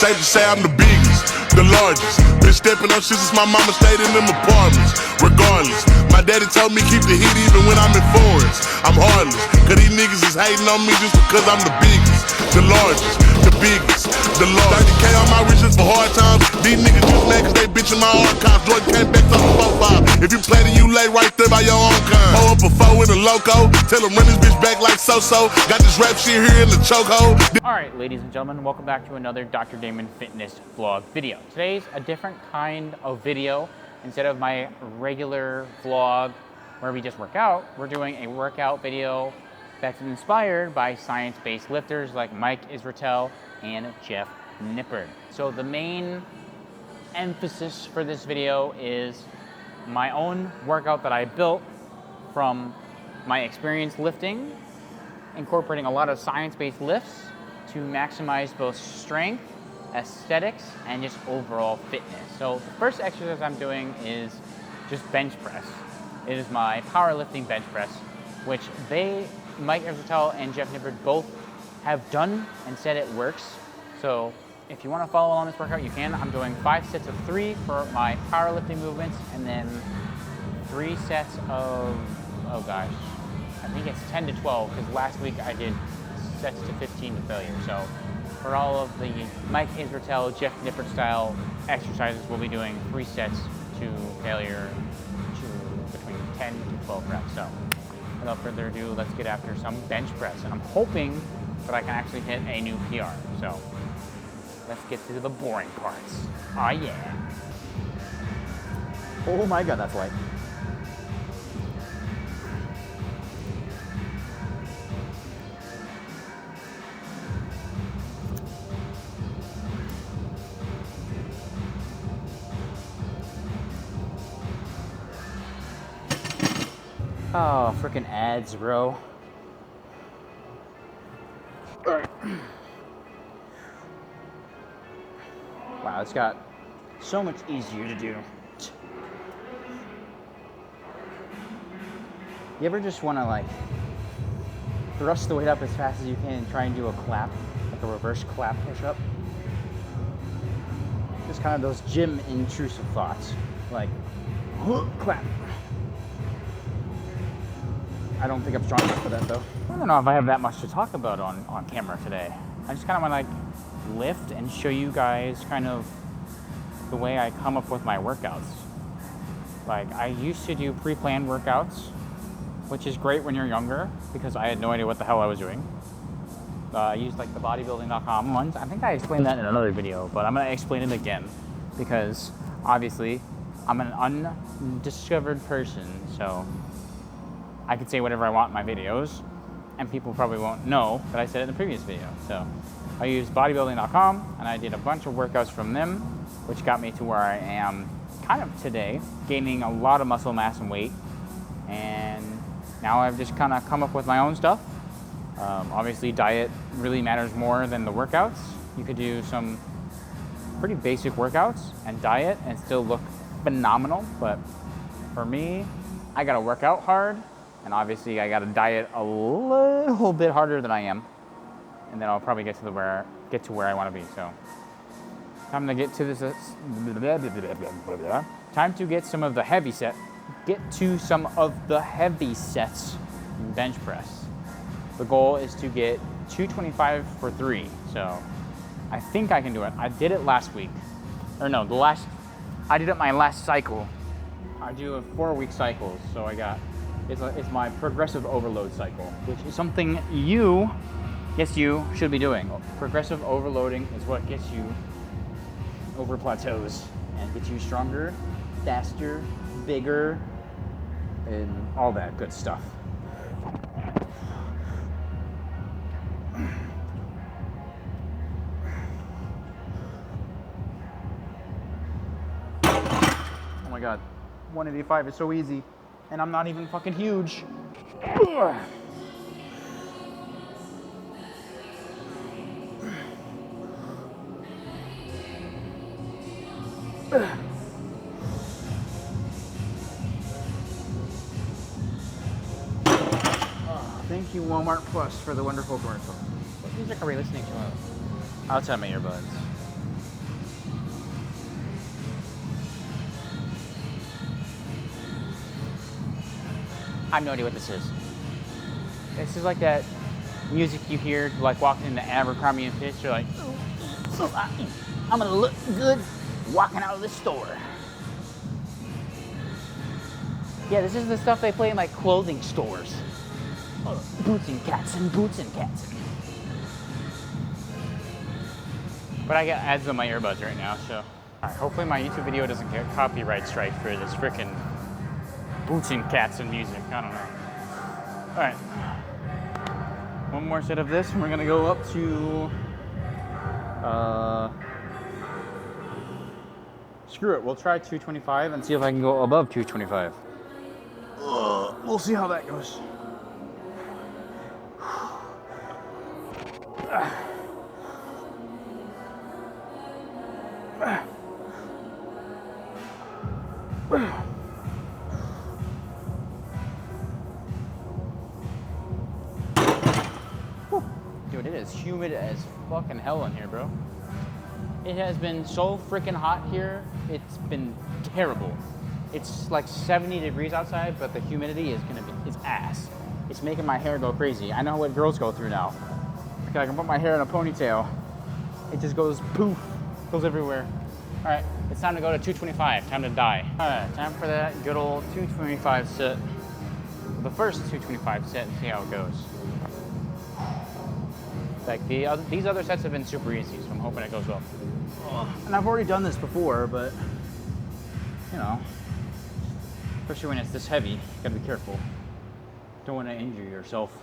Safe to say I'm the biggest, the largest. Been stepping up shit since my mama stayed in them apartments. Regardless, my daddy told me keep the heat even when I'm in foreigns. I'm heartless, cause these niggas is hating on me just because I'm the biggest, the largest, the biggest, the largest. 30K on my riches for hard times. These niggas just mad cause they bitchin' my archives. Jordan came back talking 4-5. If you play then you lay right there by your own kind. Hold up a foe in a loco, tell him run this bitch back like so-so. Got this rap shit here in the chokehold. Alright, ladies and gentlemen, welcome back to another Dr. Damon Fitness vlog video. Today's a different kind of video. Instead of my regular vlog where we just work out, we're doing a workout video that's inspired by science-based lifters like Mike Israetel and Jeff Nippard. So the main emphasis for this video is my own workout that I built from my experience lifting, incorporating a lot of science-based lifts to maximize both strength, aesthetics, and just overall fitness. So the first exercise I'm doing is just bench press. It is my powerlifting bench press, which Mike Israetel and Jeff Nippard both have done and said it works. So if you want to follow along this workout, you can. I'm doing 5 sets of 3 for my powerlifting movements, and then 3 sets of, oh gosh, I think it's 10 to 12, because last week I did sets to 15 to failure. So for all of the Mike Israetel, Jeff Nippard style exercises, we'll be doing 3 sets to failure to between 10 to 12 reps. So without further ado, let's get after some bench press. And I'm hoping that I can actually hit a new PR. So let's get to the boring parts. Oh yeah. Oh my God, that's light. Oh, freaking ads, bro. Alright. Wow, it's got so much easier to do. You ever just want to like thrust the weight up as fast as you can and try and do a clap, like a reverse clap push-up? Just kind of those gym intrusive thoughts, like clap. I don't think I'm strong enough for that though. I don't know if I have that much to talk about on camera today. I just kind of want to like lift and show you guys kind of the way I come up with my workouts. Like I used to do pre-planned workouts, which is great when you're younger because I had no idea what the hell I was doing. I used like the bodybuilding.com ones. I think I explained that in another video, but I'm gonna explain it again because obviously I'm an undiscovered person, so I can say whatever I want in my videos, and people probably won't know that I said it in the previous video. So I used bodybuilding.com, and I did a bunch of workouts from them, which got me to where I am kind of today, gaining a lot of muscle mass and weight. And now I've just kind of come up with my own stuff. Obviously, diet really matters more than the workouts. You could do some pretty basic workouts and diet and still look phenomenal, but for me, I gotta work out hard. And obviously I gotta diet a little bit harder than I am. And then I'll probably get to where I wanna be. So time to get to this, time to get some of the heavy sets bench press. The goal is to get 225 for 3. So I think I can do it. I did it last week. Or no, I did it my last cycle. I do a 4-week cycle, so it's my progressive overload cycle, which is something you should be doing. Progressive overloading is what gets you over plateaus and gets you stronger, faster, bigger, and all that good stuff. Oh my God, 185 is so easy. And I'm not even fucking huge. Ugh. Thank you, Walmart Plus, for the wonderful commercial. What music are we listening to outside my earbuds? I have no idea what this is. This is like that music you hear like walking into Abercrombie and Fitch. You're like, I'm gonna look good walking out of the store. Yeah, this is the stuff they play in like clothing stores. Boots and Katzen, boots and Katzen. But I got ads on my earbuds right now, so. All right, hopefully my YouTube video doesn't get copyright strike for this frickin' Boots and Katzen music. I don't know. All right. One more set of this, and we're gonna go up to, screw it, we'll try 225 and see if I can go above 225. We'll see how that goes. Dude, it is humid as fucking hell in here, bro. It has been so freaking hot here. It's been terrible. It's like 70 degrees outside, but the humidity is ass. It's making my hair go crazy. I know what girls go through now. I can put my hair in a ponytail. It just goes poof, goes everywhere. All right, it's time to go to 225, time to die. All right, time for that good old 225 set. The first 225 set and see how it goes. Like these other sets have been super easy, so I'm hoping it goes well. And I've already done this before, but you know, especially when it's this heavy, you gotta be careful. Don't want to injure yourself.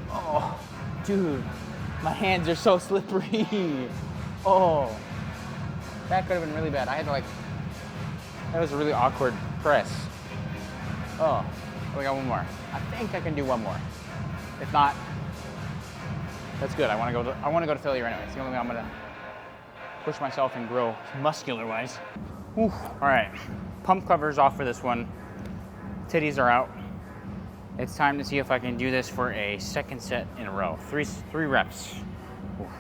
Oh, dude, my hands are so slippery. Oh, that could have been really bad. I had to that was a really awkward press. Oh, we got one more. I think I can do one more. If not, that's good. I want to go to failure anyway. It's the only way I'm gonna push myself and grow muscular-wise. All right, pump cover's off for this one. Titties are out. It's time to see if I can do this for a second set in a row. Three reps. Oof.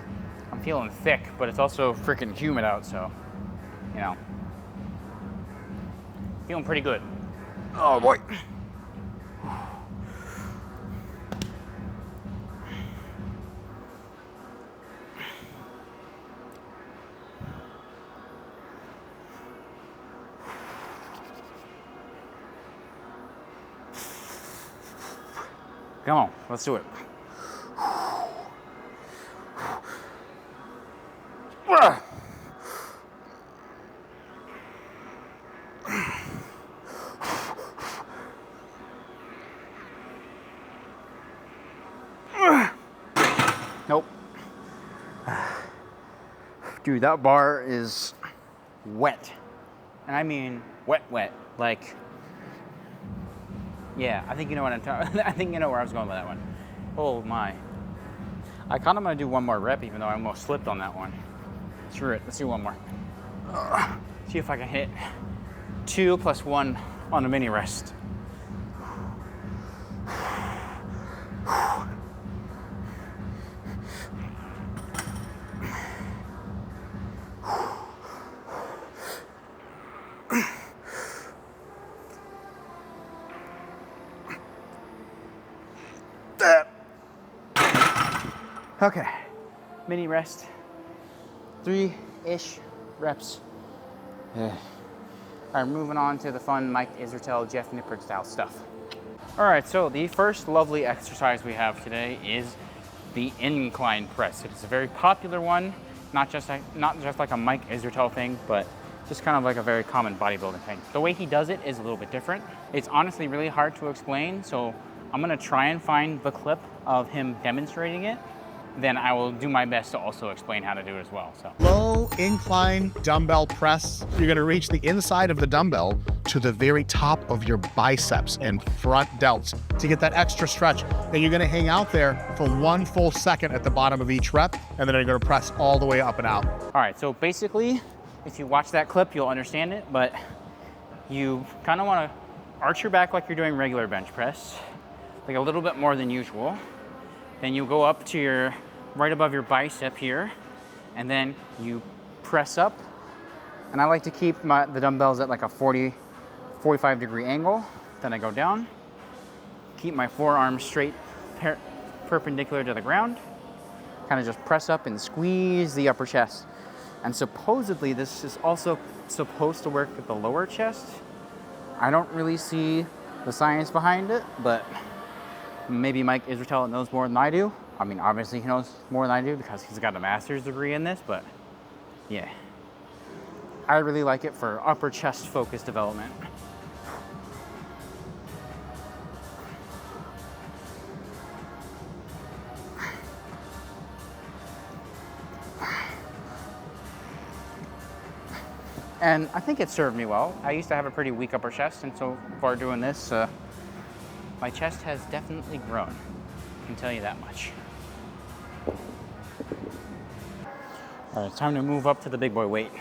I'm feeling thick, but it's also freaking humid out, so, you know. Feeling pretty good. Oh boy. Come on, let's do it. Nope. Dude, that bar is wet. And I mean wet. Like, yeah, I think you know what I'm talking. I think you know where I was going with that one. Oh my. I kind of want to do one more rep, even though I almost slipped on that one. Screw it, let's do one more. See if I can hit 2 + 1 on a mini rest. Okay, mini rest, 3-ish reps. All right, moving on to the fun Mike Israetel, Jeff Nippard style stuff. All right, so the first lovely exercise we have today is the incline press. It's a very popular one, not just like a Mike Israetel thing, but just kind of like a very common bodybuilding thing. The way he does it is a little bit different. It's honestly really hard to explain, so I'm gonna try and find the clip of him demonstrating it. then I will do my best to also explain how to do it as well. So Low incline dumbbell press. You're gonna reach the inside of the dumbbell to the very top of your biceps and front delts to get that extra stretch. Then you're gonna hang out there for 1 full second at the bottom of each rep, and then you're gonna press all the way up and out. all right, so basically, if you watch that clip, you'll understand it, but you kind of want to arch your back like you're doing regular bench press, like a little bit more than usual. Then you go up to your, right above your bicep here, and then you press up. And I like to keep the dumbbells at like a 45 degree angle. Then I go down, keep my forearms straight, perpendicular to the ground, kind of just press up and squeeze the upper chest. And supposedly this is also supposed to work with the lower chest. I don't really see the science behind it, but maybe Mike Israetel knows more than I do. I mean, obviously he knows more than I do because he's got a master's degree in this, but yeah. I really like it for upper chest focus development. And I think it served me well. I used to have a pretty weak upper chest, and so far doing this, my chest has definitely grown. I can tell you that much. All right, it's time to move up to the big boy weight.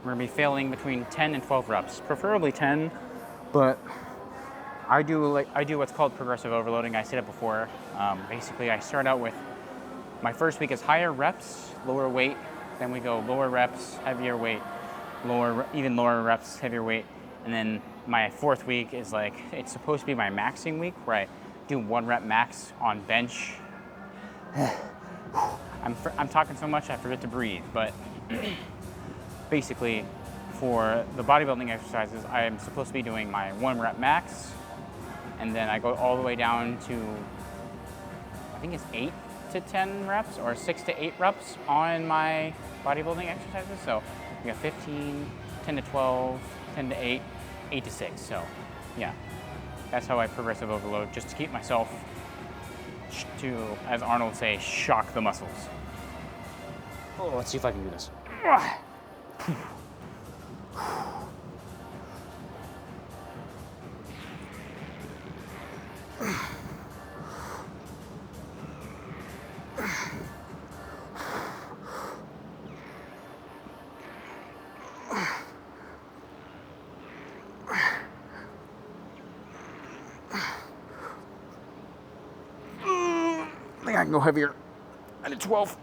We're gonna be failing between 10 and 12 reps, preferably 10, but I do what's called progressive overloading. I said it before. Basically, I start out with, my first week is higher reps, lower weight, then we go lower reps, heavier weight, even lower reps, heavier weight, and then my fourth week is like, it's supposed to be my maxing week where I do 1 rep max on bench. I'm talking so much I forget to breathe, but basically for the bodybuilding exercises, I am supposed to be doing my 1 rep max, and then I go all the way down to, I think it's 8 to 10 reps or 6 to 8 reps on my bodybuilding exercises. So we got 15, 10 to 12, 10 to 8, 8 to 6. So yeah, that's how I progressive overload, just to keep myself to, as Arnold would say, shock the muscles. Oh, let's see if I can do this. I think I can go heavier at a 12.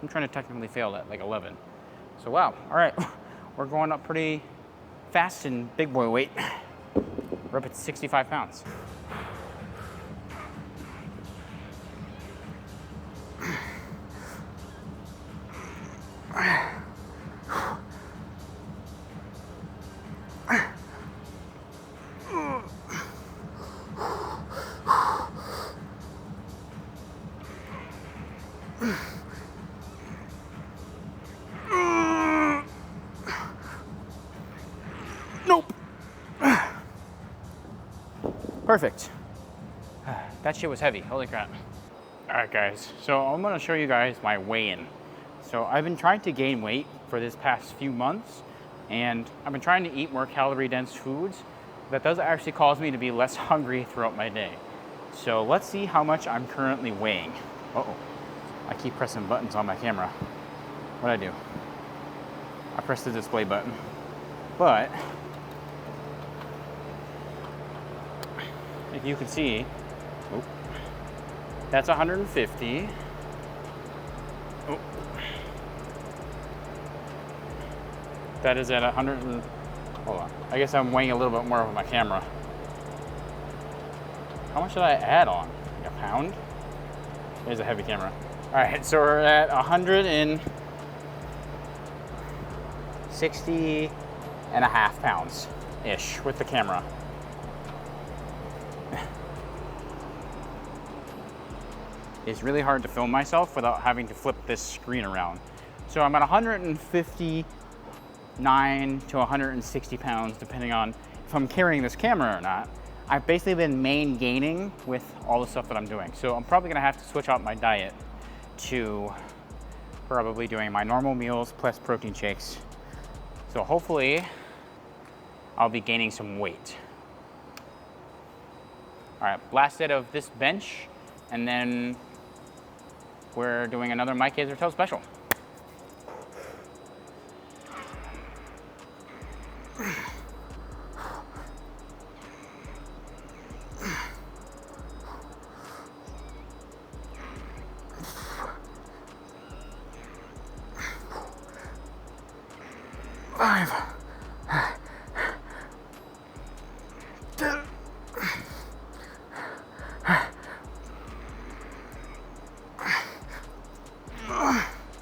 I'm trying to technically fail at like 11. So wow, all right. We're going up pretty fast in big boy weight. We're up at 65 pounds. Nope. Perfect. That shit was heavy, holy crap. All right guys, so I'm gonna show you guys my weigh-in. So I've been trying to gain weight for this past few months, and I've been trying to eat more calorie-dense foods. That does actually cause me to be less hungry throughout my day. So let's see how much I'm currently weighing. Uh-oh, I keep pressing buttons on my camera. What'd I do? I pressed the display button. But if you can see, oh, that's 150. Oh. That is at 100 and, hold on. I guess I'm weighing a little bit more with my camera. How much did I add on? Like a pound? There's a heavy camera. All right, so we're at 160.5 pounds-ish with the camera. It's really hard to film myself without having to flip this screen around. So I'm at 159 to 160 pounds, depending on if I'm carrying this camera or not. I've basically been main gaining with all the stuff that I'm doing. So I'm probably gonna have to switch out my diet to probably doing my normal meals plus protein shakes. So hopefully I'll be gaining some weight. All right, last set of this bench, and then we're doing another Mike Israetel special.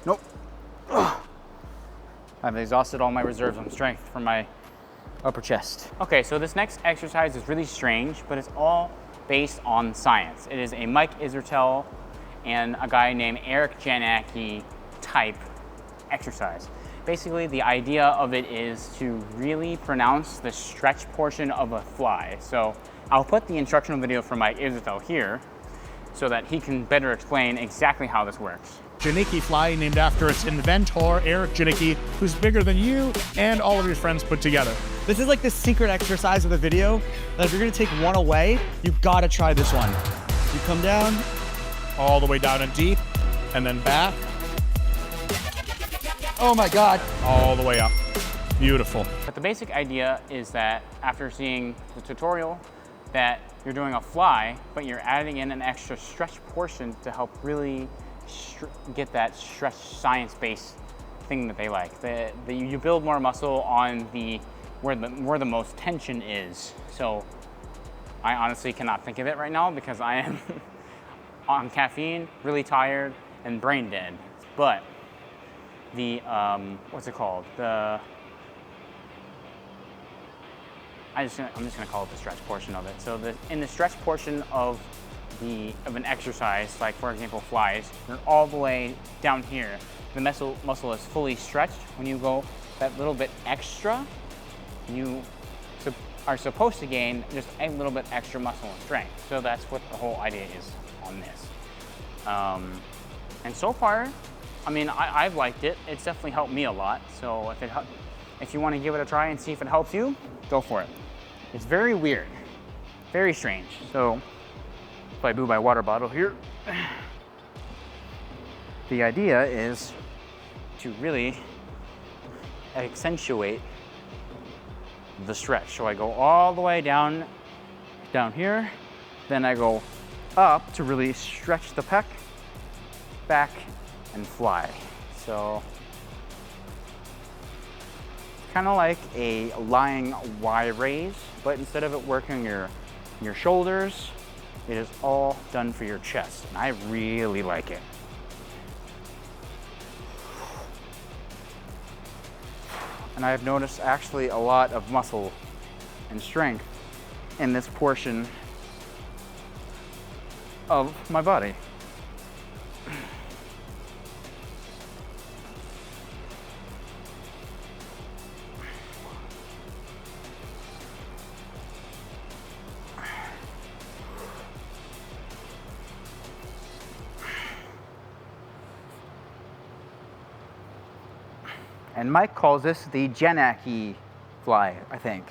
Nope. I've exhausted all my reserves on strength from my upper chest. Okay, so this next exercise is really strange, but it's all based on science. It is a Mike Israetel and a guy named Eric Janicki type exercise. Basically, the idea of it is to really pronounce the stretch portion of a fly. So I'll put the instructional video from Mike Israetel here so that he can better explain exactly how this works. Janicki fly, named after its inventor, Eric Janicki, who's bigger than you and all of your friends put together. This is like the secret exercise of the video, that if you're gonna take one away, you've gotta try this one. You come down, All the way down and deep, and then back, oh my God. all the way up. Beautiful. But the basic idea is that after seeing the tutorial, that you're doing a fly, but you're adding in an extra stretch portion to help really get that stretch science-based thing that they like. You build more muscle on where the most tension is. So I honestly cannot think of it right now because I am on caffeine, really tired, and brain dead. But the what's it called? I'm just gonna call it the stretch portion of it. So in the stretch portion of an exercise, like for example flies, you're all the way down here. The muscle is fully stretched. When you go that little bit extra, you are supposed to gain just a little bit extra muscle and strength. So that's what the whole idea is on this. And so far, I mean, I've liked it. It's definitely helped me a lot. So if you want to give it a try and see if it helps you, go for it. It's very weird, very strange. So if I move my water bottle here, the idea is to really accentuate the stretch. So I go all the way down here, then I go up to really stretch the pec, back, and fly. So kind of like a lying Y raise, but instead of it working your shoulders, it is all done for your chest, and I really like it. And I've noticed actually a lot of muscle and strength in this portion of my body. And Mike calls this the Janicki fly, I think,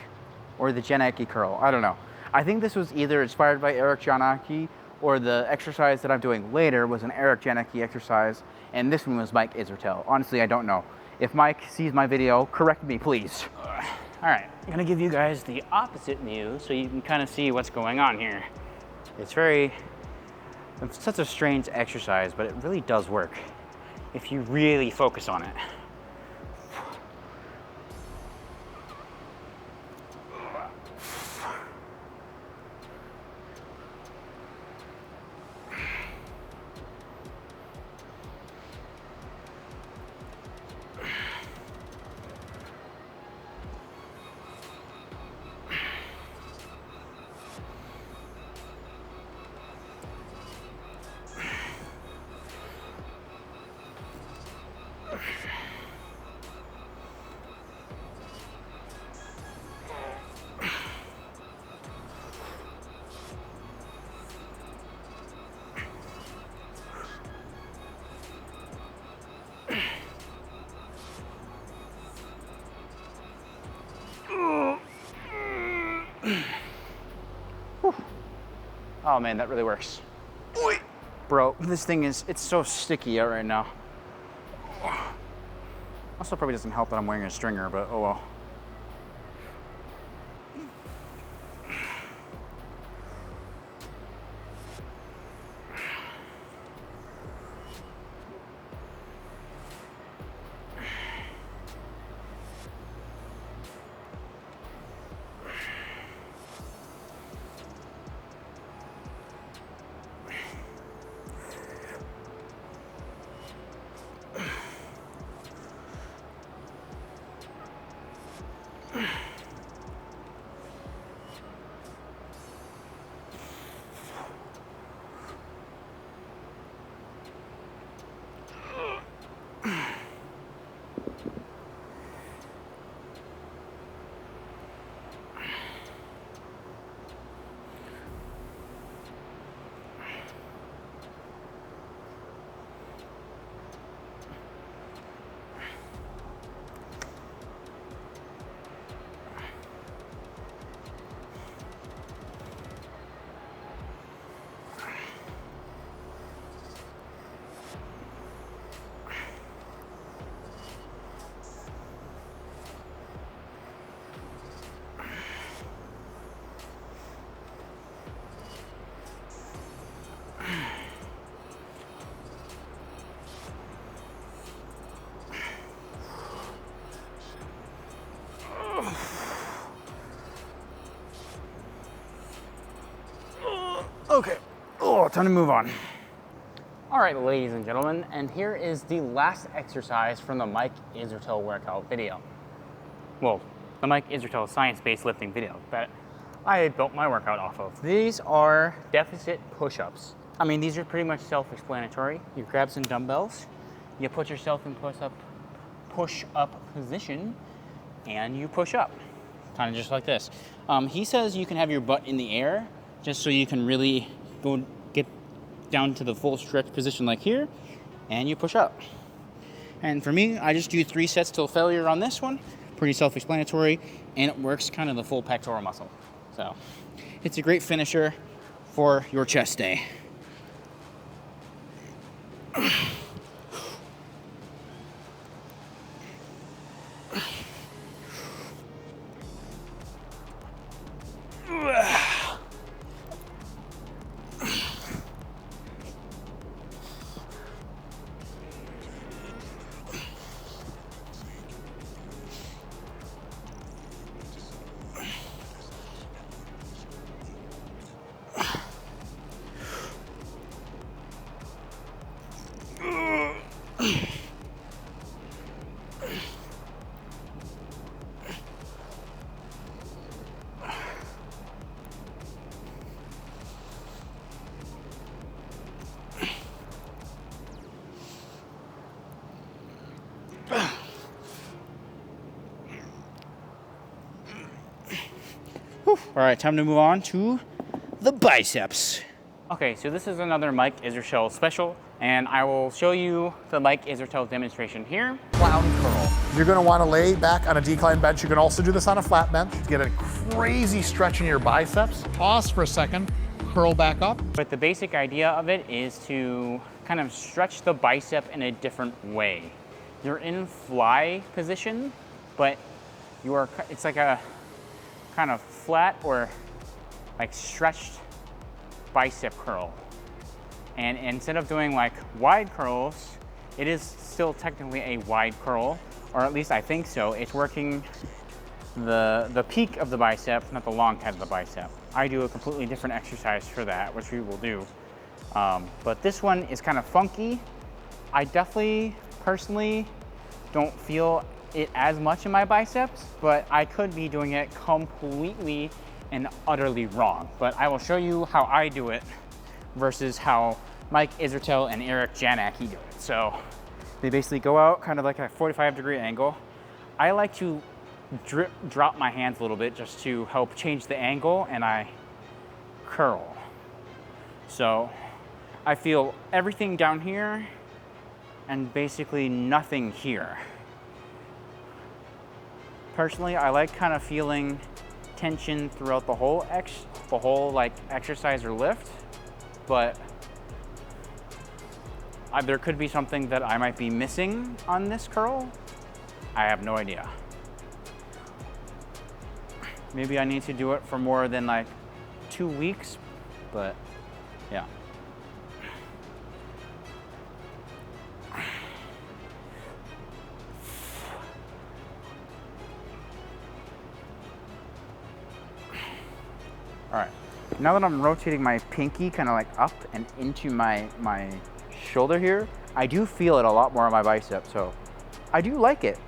or the Janicki curl, I don't know. I think this was either inspired by Eric Janicki or the exercise that I'm doing later was an Eric Janicki exercise, and this one was Mike Israetel. Honestly, I don't know. If Mike sees my video, correct me, please. All right, I'm gonna give you guys the opposite view so you can kind of see what's going on here. It's such a strange exercise, but it really does work if you really focus on it. Oh man, that really works. Bro, this thing is, it's so sticky out right now. Also probably doesn't help that I'm wearing a stringer, but oh well. Okay, oh, time to move on. All right, ladies and gentlemen, and here is the last exercise from the Mike Israetel workout video. Well, the Mike Israetel science-based lifting video that I built my workout off of. These are deficit push-ups. I mean, these are pretty much self-explanatory. You grab some dumbbells, you put yourself in push-up position, and you push up, kind of just like this. He says you can have your butt in the air, just so you can really get down to the full stretch position like here, and you push up. And for me, I just do 3 sets till failure on this one. Pretty self-explanatory, and it works kind of the full pectoral muscle. So it's a great finisher for your chest day. All right, time to move on to the biceps. Okay, so this is another Mike Israetel special, and I will show you the Mike Israetel demonstration here. Clown curl. You're gonna wanna lay back on a decline bench. You can also do this on a flat bench to get a crazy stretch in your biceps. Pause for a second, curl back up. But the basic idea of it is to kind of stretch the bicep in a different way. You're in fly position, but it's like a kind of flat or like stretched bicep curl. And instead of doing like wide curls, it is still technically a wide curl, or at least I think so. It's working the peak of the bicep, not the long head of the bicep. I do a completely different exercise for that, which we will do. But this one is kind of funky. I definitely, personally, don't feel it as much in my biceps, but I could be doing it completely and utterly wrong. But I will show you how I do it versus how Mike Israetel and Eric Janicki do it. So they basically go out kind of like a 45-degree angle. I like to drop my hands a little bit just to help change the angle, and I curl. So I feel everything down here and basically nothing here. Personally, I like kind of feeling tension throughout the whole like exercise or lift, but there could be something that I might be missing on this curl. I have no idea. Maybe I need to do it for more than like 2 weeks, but yeah. All right, now that I'm rotating my pinky kind of like up and into my shoulder here, I do feel it a lot more on my bicep, so I do like it.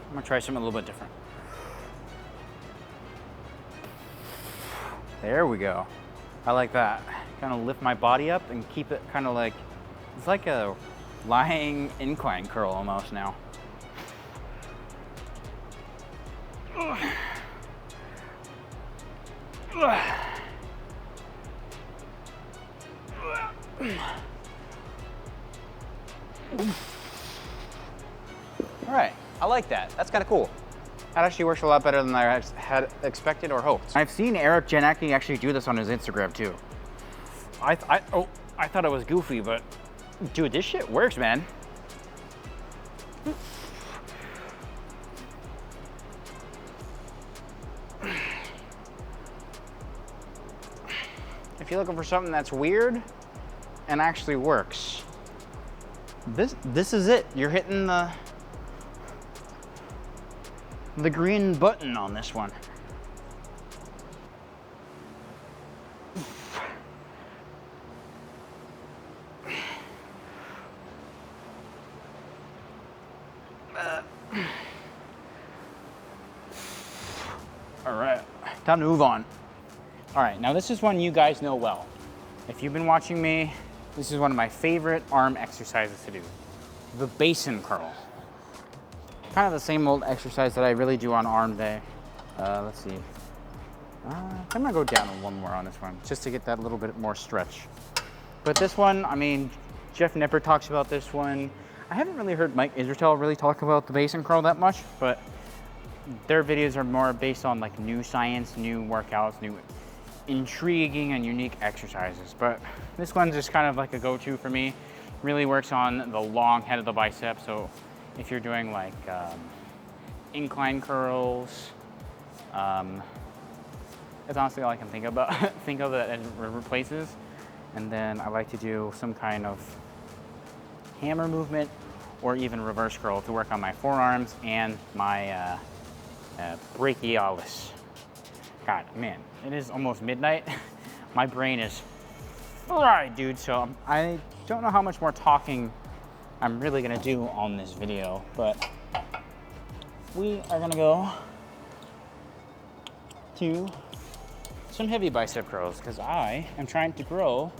I'm gonna try something a little bit different. There we go. I like that. Kind of lift my body up and keep it kind of like, it's like a lying incline curl almost now. All right, I like that. That's kind of cool. That actually works a lot better than I had expected or hoped. I've seen Eric Janicki actually do this on his Instagram too. I thought it was goofy, but dude, this shit works, man. If you're looking for something that's weird and actually works, this is it. You're hitting the green button on this one. All right, time to move on. All right, now this is one you guys know well. If you've been watching me, this is one of my favorite arm exercises to do. The basin curl. Kind of the same old exercise that I really do on arm day. Let's see. I'm gonna go down one more on this one, just to get that little bit more stretch. But this one, I mean, Jeff Nipper talks about this one. I haven't really heard Mike Israetel really talk about the basin curl that much, but their videos are more based on like new science, new workouts, new intriguing and unique exercises. But this one's just kind of like a go-to for me. Really works on the long head of the bicep. So if you're doing like incline curls, it's honestly all I can think about. think of that it replaces. And then I like to do some kind of hammer movement or even reverse curl to work on my forearms and my brachialis. God, man, it is almost midnight. My brain is fried, dude. So I don't know how much more talking I'm really gonna do on this video, but we are gonna go to some heavy bicep curls because I am trying to grow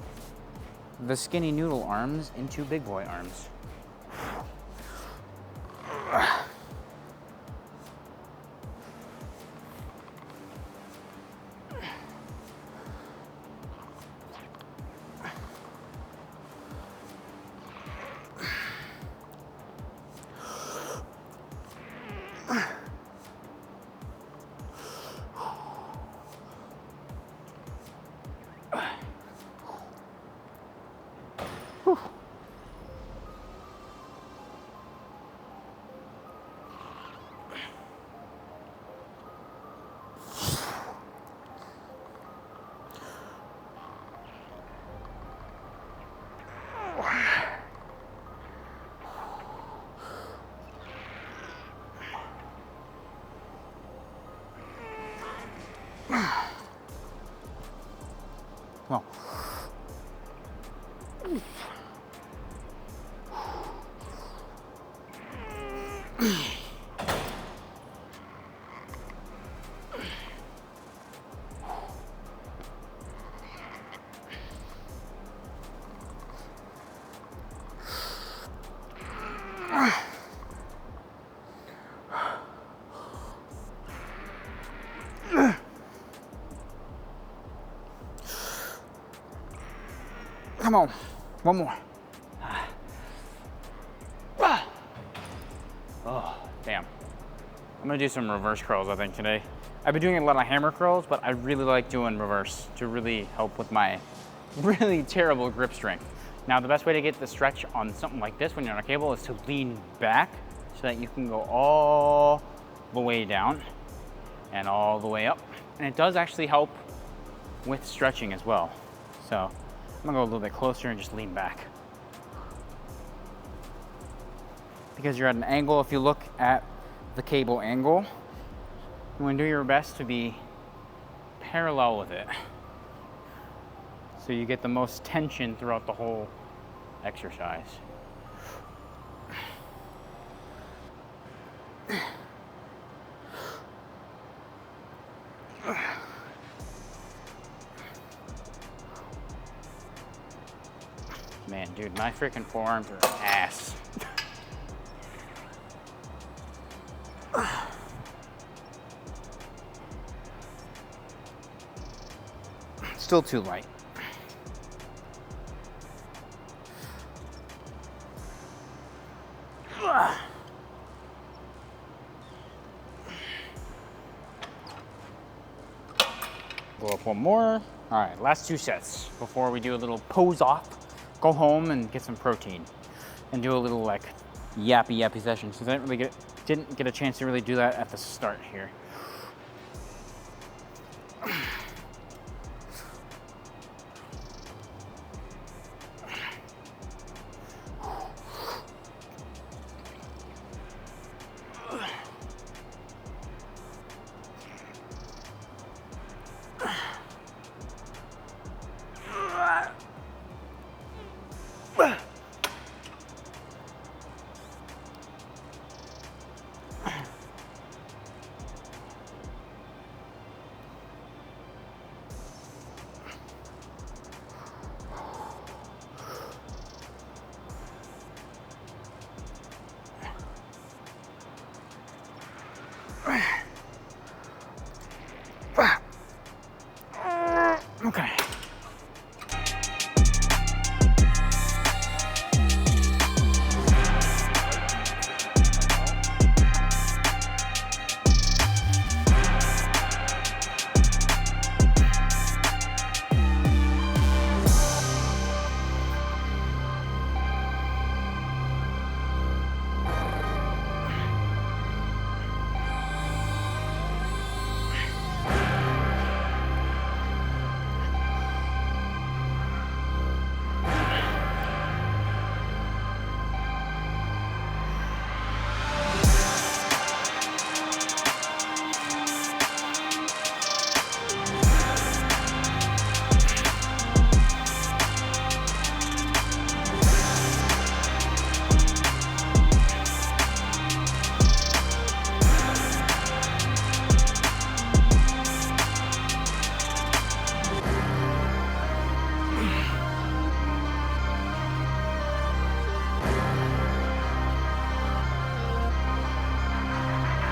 the skinny noodle arms into big boy arms. Well, Come on, one more. Oh, damn. I'm gonna do some reverse curls, I think, today. I've been doing a lot of hammer curls, but I really like doing reverse to really help with my really terrible grip strength. Now, the best way to get the stretch on something like this when you're on a cable is to lean back so that you can go all the way down and all the way up. And it does actually help with stretching as well. So I'm gonna go a little bit closer and just lean back. Because you're at an angle, if you look at the cable angle, you want to do your best to be parallel with it, so you get the most tension throughout the whole exercise. Man, dude, my freaking forearms are ass. Still too light. Go up one more. All right, last 2 sets before we do a little pose off, go home and get some protein and do a little like yappy session. So I didn't get a chance to really do that at the start here. Okay.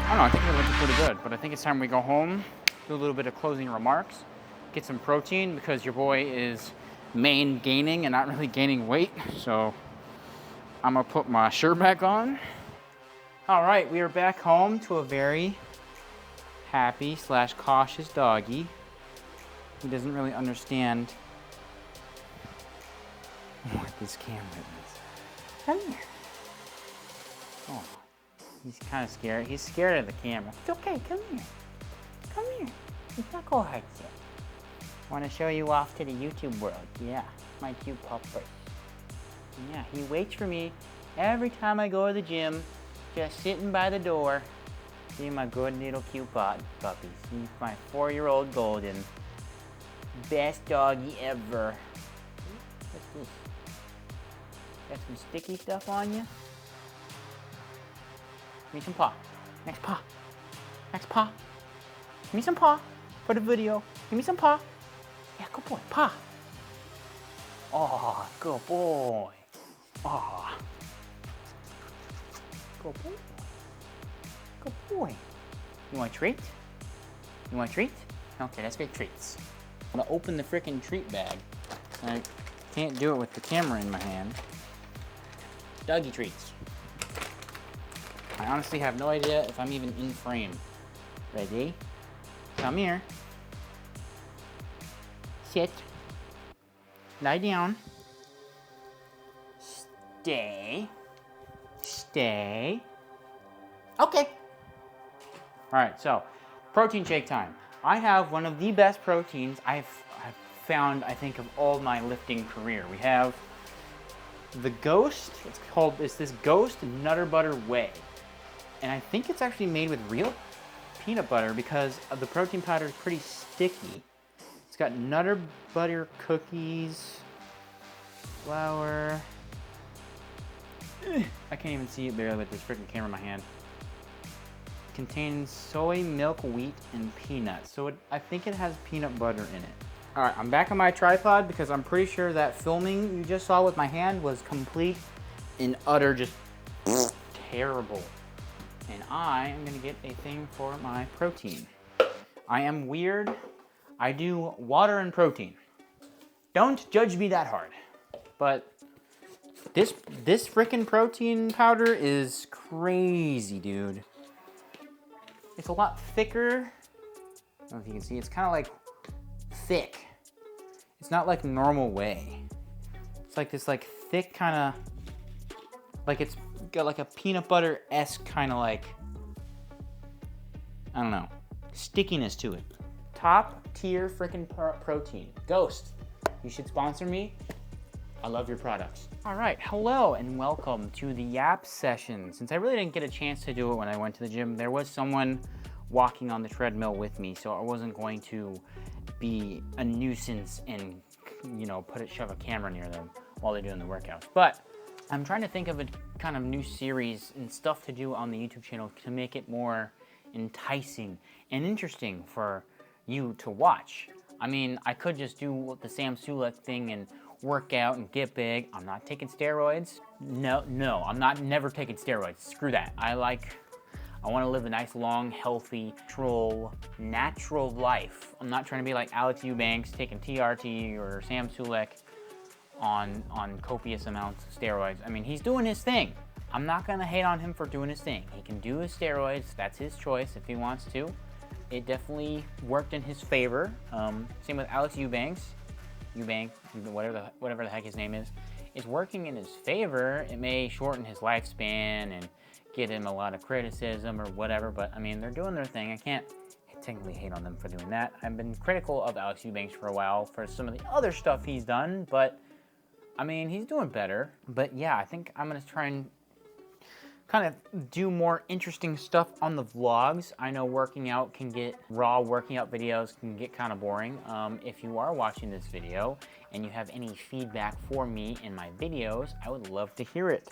I don't know, I think we're looking pretty good, but I think it's time we go home, do a little bit of closing remarks, get some protein because your boy is main gaining and not really gaining weight. So I'm gonna put my shirt back on. All right, we are back home to a very happy / cautious doggy. He doesn't really understand what this camera is. Come here. Oh. He's kind of scared. He's scared of the camera. It's okay, come here. Come here. He's not gonna hurt you. Want to show you off to the YouTube world. Yeah, my cute pupper. Yeah, he waits for me every time I go to the gym, just sitting by the door. See my good little cute puppies. He's my 4-year-old golden. Best doggy ever. What's this? Got some sticky stuff on you? Give me some paw. Next paw. Next paw. Give me some paw for the video. Give me some paw. Yeah, good boy. Paw. Oh, good boy. Oh. Good boy. Good boy. You want a treat? You want a treat? Okay, let's get treats. I'm gonna open the freaking treat bag. And Can't do it with the camera in my hand. Dougie treats. I honestly have no idea if I'm even in frame. Ready? Come here. Sit. Lie down. Stay. Stay. Okay. Alright, so protein shake time. I have one of the best proteins I've found, I think, of all my lifting career. We have the Ghost. It's this Ghost Nutter Butter Whey. And I think it's actually made with real peanut butter because the protein powder is pretty sticky. It's got Nutter Butter cookies, flour. I can't even see it barely with this freaking camera in my hand. Contains soy, milk, wheat, and peanuts. So I think it has peanut butter in it. All right, I'm back on my tripod because I'm pretty sure that filming you just saw with my hand was complete and utter just terrible. And I am gonna get a thing for my protein. I am weird. I do water and protein. Don't judge me that hard. But this frickin' protein powder is crazy, dude. It's a lot thicker. I don't know if you can see, it's kind of like thick. It's not like normal whey. It's like this like thick kind of, like it's got like a peanut butter-esque kind of like, I don't know, stickiness to it. Top tier freaking protein. Ghost, you should sponsor me. I love your products. All right, hello and welcome to the Yap session. Since I really didn't get a chance to do it when I went to the gym, there was someone walking on the treadmill with me, so I wasn't going to be a nuisance and, you know, shove a camera near them while they're doing the workouts. But I'm trying to think of a kind of new series and stuff to do on the YouTube channel to make it more enticing and interesting for you to watch. I mean, I could just do the Sam Sulek thing and work out and get big. I'm not taking steroids. No, I'm never taking steroids. Screw that. I want to live a nice, long, healthy, natural life. I'm not trying to be like Alex Eubanks taking TRT or Sam Sulek on copious amounts of steroids. I mean, he's doing his thing. I'm not gonna hate on him for doing his thing. He can do his steroids. That's his choice if he wants to. It definitely worked in his favor. Same with Alex Eubanks. Whatever the heck his name is. It's working in his favor. It may shorten his lifespan and get him a lot of criticism or whatever, but I mean, they're doing their thing. I can't technically hate on them for doing that. I've been critical of Alex Eubanks for a while for some of the other stuff he's done, but I mean, he's doing better. But yeah, I think I'm gonna try and kind of do more interesting stuff on the vlogs. I know working out can get, raw working out videos can get kind of boring. If you are watching this video and you have any feedback for me in my videos, I would love to hear it.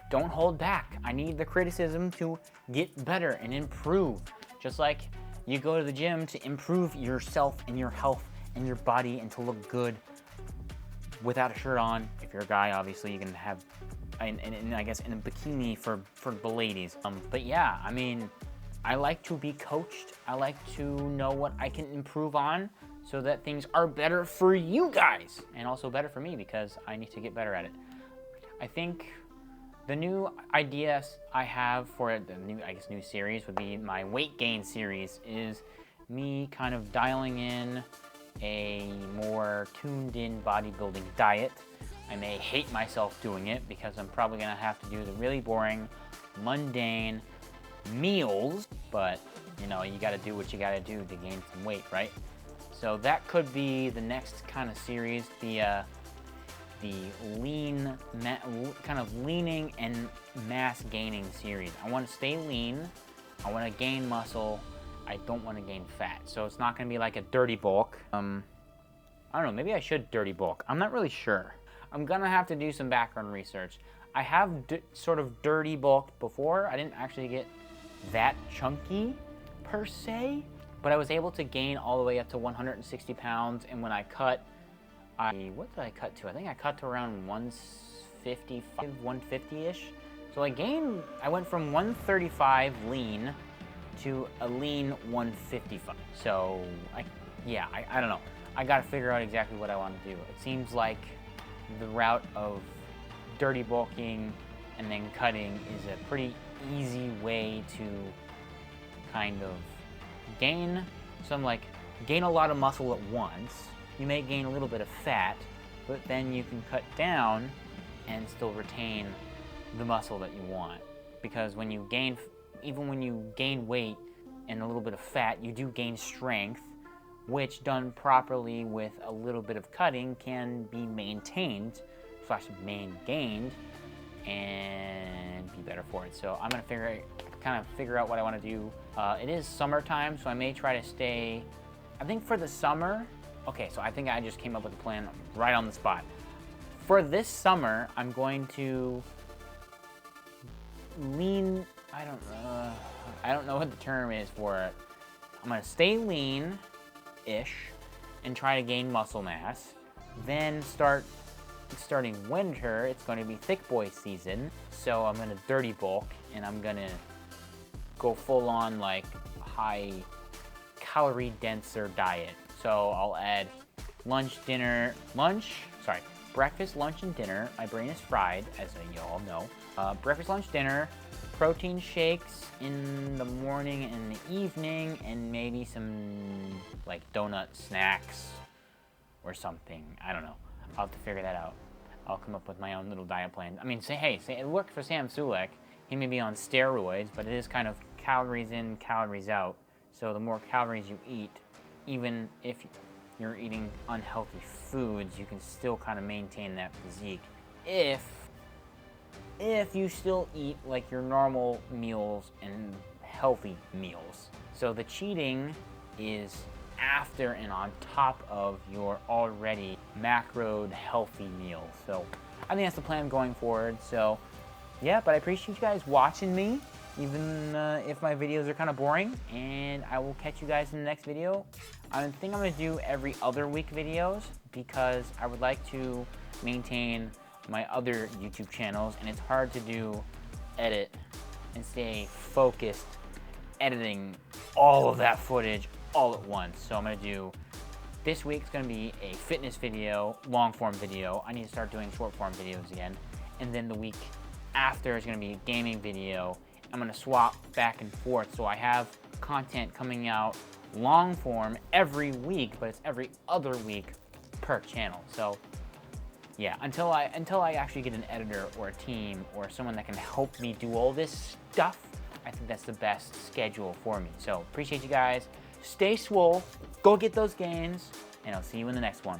Don't hold back. I need the criticism to get better and improve. Just like you go to the gym to improve yourself and your health and your body and to look good without a shirt on. If you're a guy, obviously you can have, and I guess in a bikini for the ladies. But yeah, I mean, I like to be coached. I like to know what I can improve on so that things are better for you guys and also better for me because I need to get better at it. I think the new ideas I have for the new series would be my weight gain series is me kind of dialing in a more tuned in bodybuilding diet. I may hate myself doing it because I'm probably gonna have to do the really boring, mundane meals, but you know, you gotta do what you gotta do to gain some weight, right? So that could be the next kind of series, the lean, kind of leaning and mass gaining series. I wanna stay lean, I wanna gain muscle, I don't wanna gain fat. So it's not gonna be like a dirty bulk. I don't know, maybe I should dirty bulk. I'm not really sure. I'm gonna have to do some background research. I have sort of dirty bulked before. I didn't actually get that chunky per se, but I was able to gain all the way up to 160 pounds. And when I cut, what did I cut to? I think I cut to around 155, 150-ish. So I went from 135 lean to a lean 155. So I don't know. I gotta figure out exactly what I want to do. It seems like the route of dirty bulking and then cutting is a pretty easy way to kind of gain gain a lot of muscle at once. You may gain a little bit of fat, but then you can cut down and still retain the muscle that you want. Because when you gain, even when you gain weight and a little bit of fat, you do gain strength, which done properly with a little bit of cutting can be maintained / maintained and be better for it. So I'm gonna kind of figure out what I want to do. It is summertime, so I may try to stay, I think for the summer, okay, so I think I just came up with a plan right on the spot. For this summer, I'm going to lean, I don't know what the term is for it. I'm gonna stay lean-ish and try to gain muscle mass. Then starting winter, it's going to be thick boy season. So I'm gonna dirty bulk and I'm gonna go full on like high calorie denser diet. So I'll add breakfast, lunch, and dinner. My brain is fried, as you all know. Breakfast, lunch, dinner, protein shakes in the morning and the evening, and maybe some like donut snacks or something. I don't know. I'll have to figure that out. I'll come up with my own little diet plan. I mean, say it worked for Sam Sulek. He may be on steroids, but it is kind of calories in, calories out. So the more calories you eat, even if you're eating unhealthy foods, you can still kind of maintain that physique. If you still eat like your normal meals and healthy meals. So the cheating is after and on top of your already macroed healthy meals. So I think that's the plan going forward. So yeah, but I appreciate you guys watching me, even if my videos are kind of boring, and I will catch you guys in the next video. I think I'm gonna do every other week videos because I would like to maintain my other YouTube channels, and it's hard to edit and stay focused editing all of that footage all at once. So I'm gonna do, this week's gonna be a fitness video, long form video. I need to start doing short form videos again. And then the week after is gonna be a gaming video. I'm gonna swap back and forth. So I have content coming out long form every week, but it's every other week per channel. So yeah, until I actually get an editor or a team or someone that can help me do all this stuff, I think that's the best schedule for me. So appreciate you guys. Stay swole, go get those gains, and I'll see you in the next one.